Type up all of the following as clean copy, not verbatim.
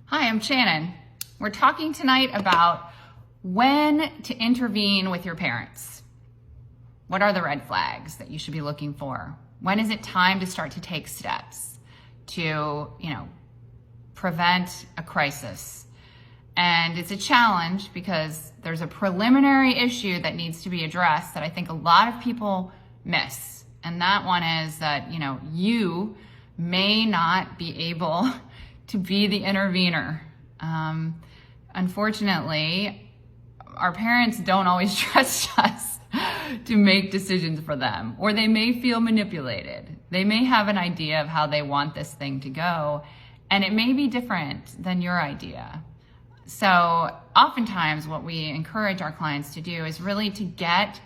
Hi, I'm Shannon. We're talking tonight about when to intervene with your parents. What are the red flags that you should be looking for? When is it time to start to take steps to, prevent a crisis? And it's a challenge because there's a preliminary issue that needs to be addressed that I think a lot of people miss. And that one is that, you may not be able to be the intervener. Unfortunately, our parents don't always trust us to make decisions for them, or they may feel manipulated. They may have an idea of how they want this thing to go, and it may be different than your idea. So oftentimes what we encourage our clients to do is really to get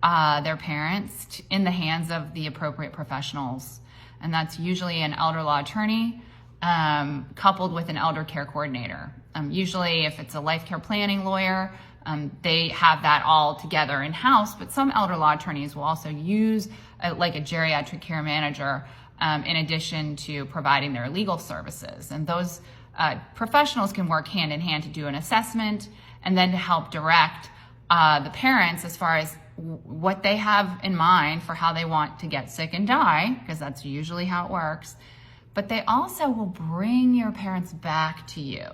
their parents in the hands of the appropriate professionals. And that's usually an elder law attorney coupled with an elder care coordinator. Usually if it's a life care planning lawyer, they have that all together in-house, but some elder law attorneys will also use a geriatric care manager in addition to providing their legal services. And those professionals can work hand in hand to do an assessment and then to help direct the parents as far as what they have in mind for how they want to get sick and die, because that's usually how it works. But they also will bring your parents back to you.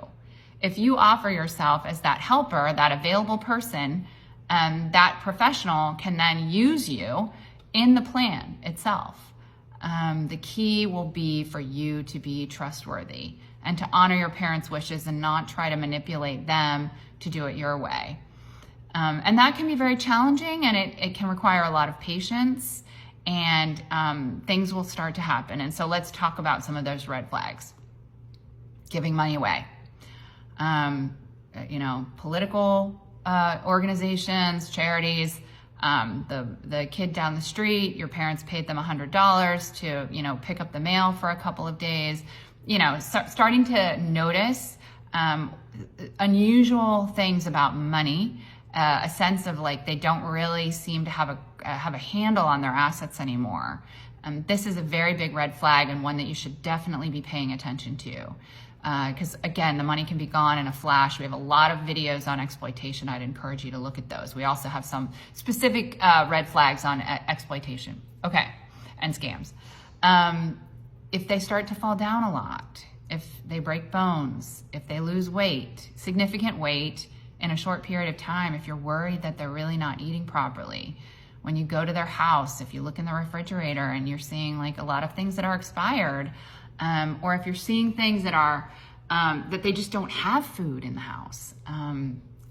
If you offer yourself as that helper, that available person, that professional can then use you in the plan itself. The key will be for you to be trustworthy and to honor your parents' wishes and not try to manipulate them to do it your way. And that can be very challenging, and it can require a lot of patience, and things will start to happen. And so let's talk about some of those red flags. Giving money away. Political organizations, charities, the kid down the street, your parents paid them $100 to, pick up the mail for a couple of days. Starting to notice unusual things about money, a sense of they don't really seem to have a handle on their assets anymore. This is a very big red flag, and one that you should definitely be paying attention to. Because again, the money can be gone in a flash. We have a lot of videos on exploitation. I'd encourage you to look at those. We also have some specific red flags on exploitation. Okay, and scams. If they start to fall down a lot, if they break bones, if they lose weight, significant weight in a short period of time, if you're worried that they're really not eating properly, when you go to their house, if you look in the refrigerator and you're seeing a lot of things that are expired, or if you're seeing things that are that they just don't have food in the house,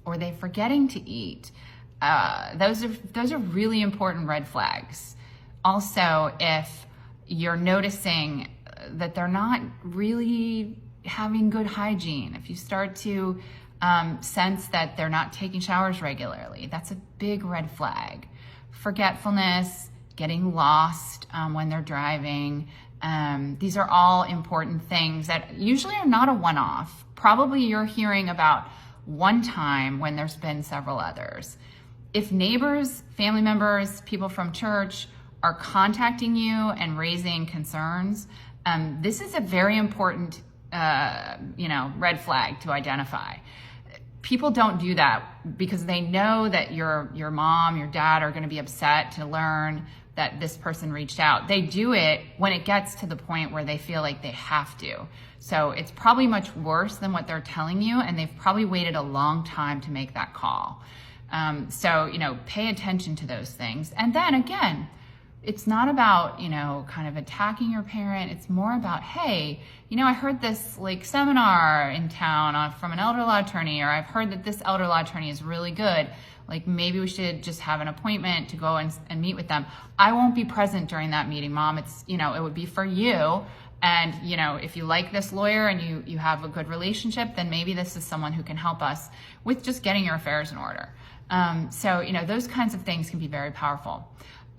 or they're forgetting to eat, those are really important red flags. Also, if you're noticing that they're not really having good hygiene, if you start to sense that they're not taking showers regularly, that's a big red flag. Forgetfulness, getting lost when they're driving. These are all important things that usually are not a one-off. Probably you're hearing about one time when there's been several others. If neighbors, family members, people from church are contacting you and raising concerns, this is a very important red flag to identify. People don't do that because they know that your mom, your dad are going to be upset to learn that this person reached out. They do it when it gets to the point where they feel like they have to. So it's probably much worse than what they're telling you, and they've probably waited a long time to make that call. So pay attention to those things. And then again, it's not about, kind of attacking your parent. It's more about, hey, I heard this seminar in town from an elder law attorney, or I've heard that this elder law attorney is really good. Maybe we should just have an appointment to go and meet with them. I won't be present during that meeting, Mom. It's, it would be for you. And, if you like this lawyer and you have a good relationship, then maybe this is someone who can help us with just getting your affairs in order. So those kinds of things can be very powerful.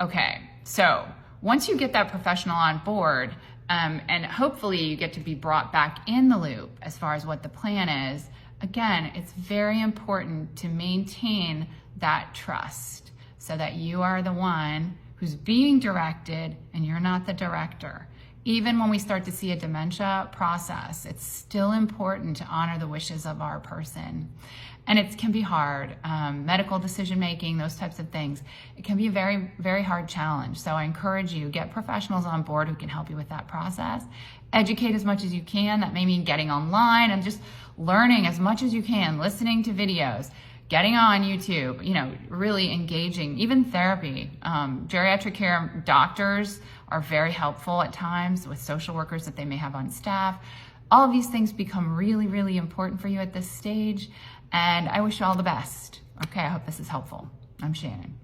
Okay, so once you get that professional on board, and hopefully you get to be brought back in the loop as far as what the plan is, again, it's very important to maintain that trust so that you are the one who's being directed and you're not the director. Even when we start to see a dementia process, it's still important to honor the wishes of our person. And it can be hard. Medical decision making, those types of things, it can be a very, very hard challenge. So I encourage you, get professionals on board who can help you with that process. Educate as much as you can. That may mean getting online and just learning as much as you can, listening to videos, getting on YouTube, really engaging, even therapy. Geriatric care doctors are very helpful at times with social workers that they may have on staff. All of these things become really, really important for you at this stage. And I wish you all the best. Okay, I hope this is helpful. I'm Shannon.